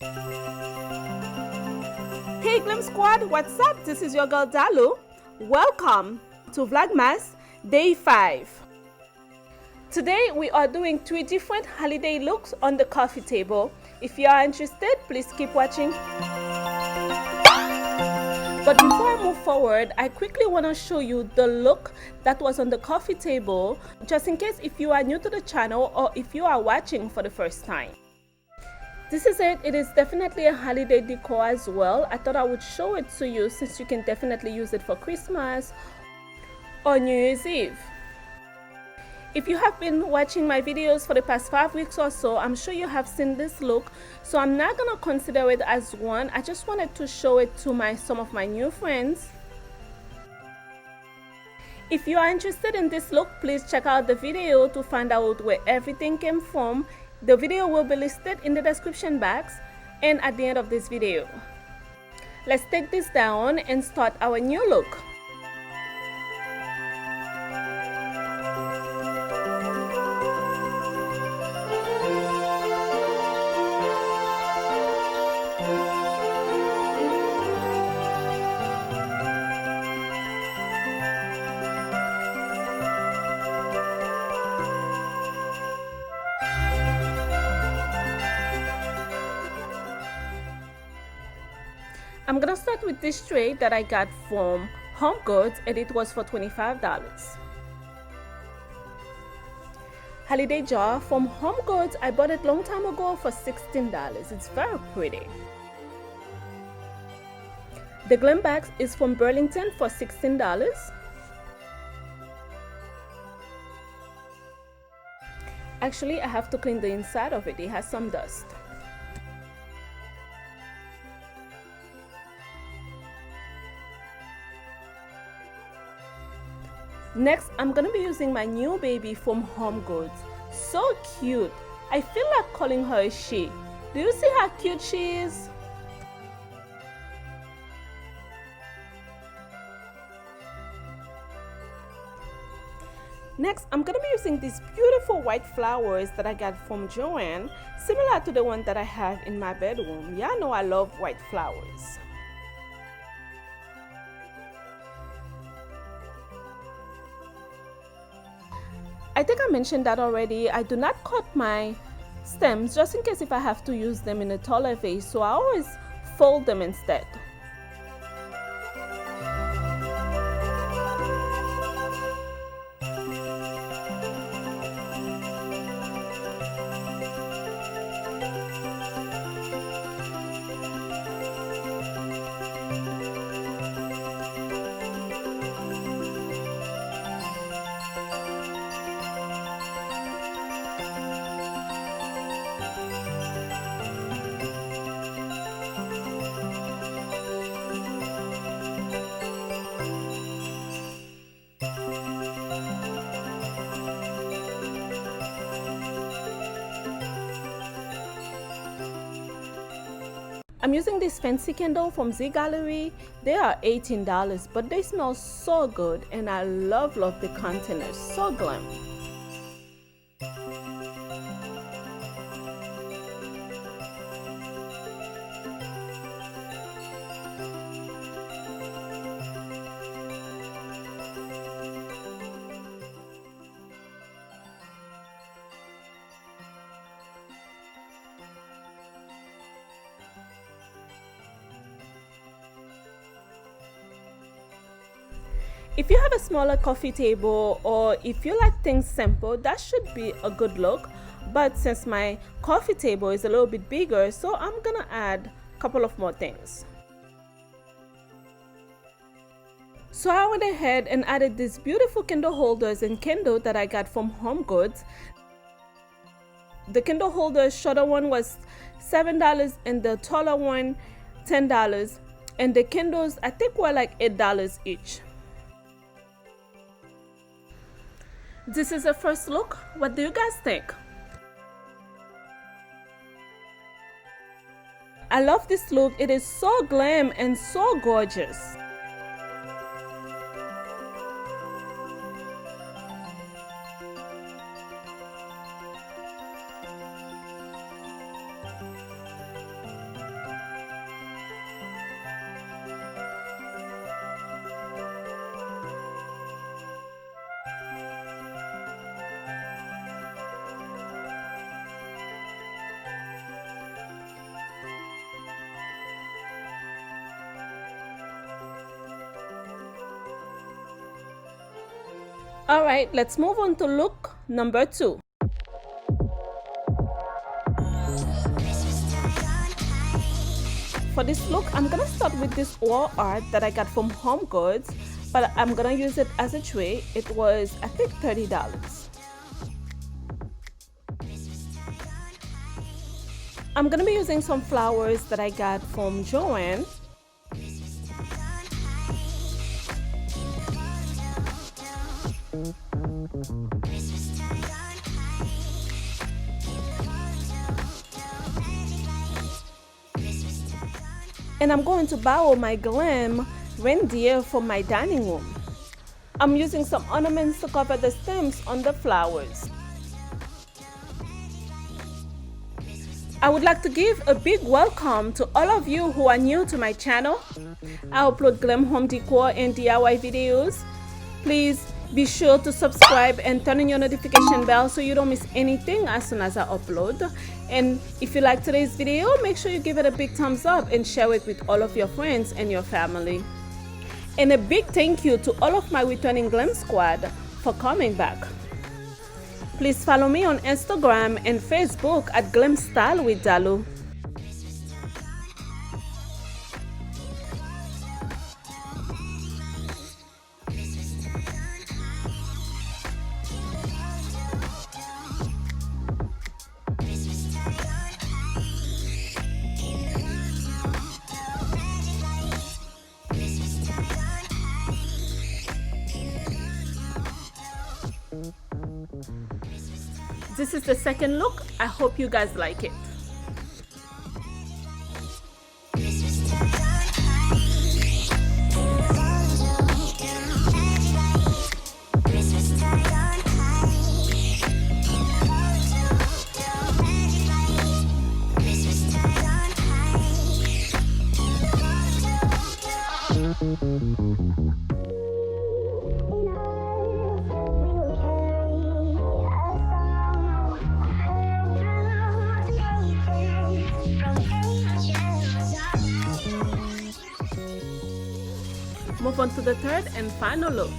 Hey Glam Squad, what's up? This is your girl Dalou. Welcome to Vlogmas Day 5. Today we are doing 3 different holiday looks on the coffee table. If you are interested, please keep watching. But before I move forward, I quickly want to show you the look that was on the coffee table, just in case if you are new to the channel or if you are watching for the first time. This is it. It is definitely a holiday decor as well. I thought I would show it to you since you can definitely use it for Christmas or New Year's Eve. If you have been watching my videos for the past 5 weeks or so, I'm sure you have seen this look, so I'm not gonna consider it as one. I just wanted to show it to some of my new friends. If you are interested in this look, please check out the video to find out where everything came from. The video will be listed in the description box and at the end of this video. Let's take this down and start our new look. I'm gonna start with this tray that I got from Home Goods and it was for $25. Holiday jar from Home Goods. I bought it long time ago for $16. It's very pretty. The Glam box is from Burlington for $16. Actually, I have to clean the inside of it. It has some dust. Next, I'm gonna be using my new baby from Home Goods. So cute. I feel like calling her a she. Do you see how cute she is? Next, I'm gonna be using these beautiful white flowers that I got from Joanne, similar to the one that I have in my bedroom. Y'all know I love white flowers. I think I mentioned that already. I do not cut my stems just in case if I have to use them in a taller vase, so I always fold them instead. I'm using this fancy candle from Z Gallery. They are $18, but they smell so good and I love the containers. So glam. If you have a smaller coffee table or if you like things simple, that should be a good look. But since my coffee table is a little bit bigger, so I'm gonna add a couple of more things. So I went ahead and added these beautiful candle holders and candle that I got from Home Goods. The candle holder shorter one was $7 and the taller one $10, and the candles I think were like $8 each. This is a first look. What do you guys think? I love this look. It is so glam and so gorgeous. All right, let's move on to look number 2. For this look, I'm gonna start with this wall art that I got from Home Goods, but I'm gonna use it as a tray. It was, I think, $30. I'm gonna be using some flowers that I got from Joanne. And I'm going to borrow my Glam reindeer from my dining room. I'm using some ornaments to cover the stems on the flowers. I would like to give a big welcome to all of you who are new to my channel. I upload Glam home decor and DIY videos. Please be sure to subscribe and turn on your notification bell so you don't miss anything as soon as I upload. And if you like today's video, make sure you give it a big thumbs up and share it with all of your friends and your family. And a big thank you to all of my returning Glam squad for coming back. Please follow me on Instagram and Facebook at Glam Style with Dalou. This is the second look. I hope you guys like it. Move on to the third and final look.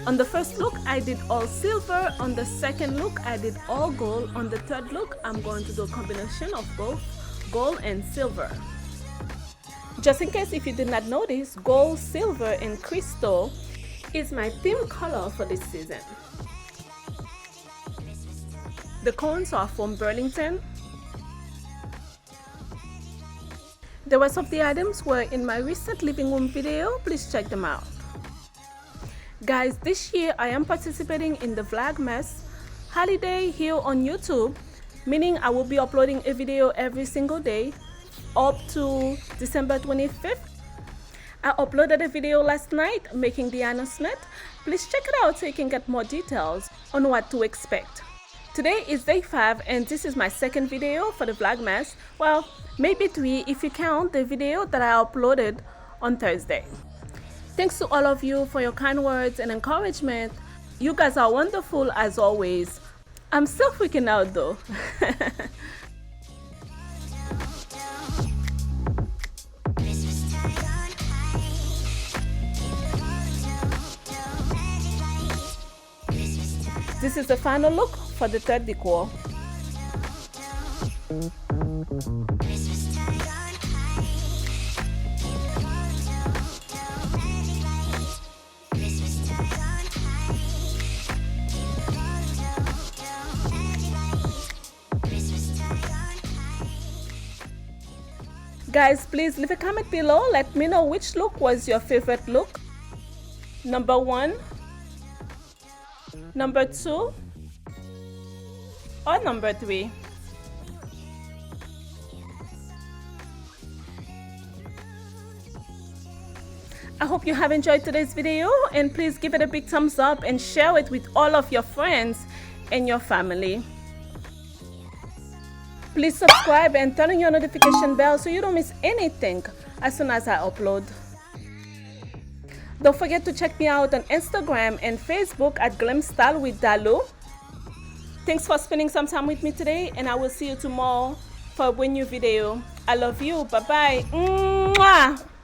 On the first look, I did all silver. On the second look, I did all gold. On the third look, I'm going to do a combination of both gold and silver. Just in case if you did not notice, gold, silver, and crystal is my theme color for this season. The cones are from Burlington. The rest of the items were in my recent living room video. Please check them out. Guys, this year I am participating in the Vlogmas holiday here on YouTube, meaning I will be uploading a video every single day up to December 25th. I uploaded a video last night making the announcement. Please check it out so you can get more details on what to expect. Today is day 5 and this is my second video for the Vlogmas. Well, maybe 3 if you count the video that I uploaded on Thursday. Thanks to all of you for your kind words and encouragement. You guys are wonderful as always. I'm still freaking out though. This is the final look for the third decor. Guys, please leave a comment below. Let me know which look was your favorite look. Number 1, number 2, or number 3. I hope you have enjoyed today's video and please give it a big thumbs up and share it with all of your friends and your family. Please subscribe and turn on your notification bell so you don't miss anything as soon as I upload. Don't forget to check me out on Instagram and Facebook at Glam Style with Dalou. Thanks for spending some time with me today and I will see you tomorrow for a brand new video. I love you. Bye bye. Mwah!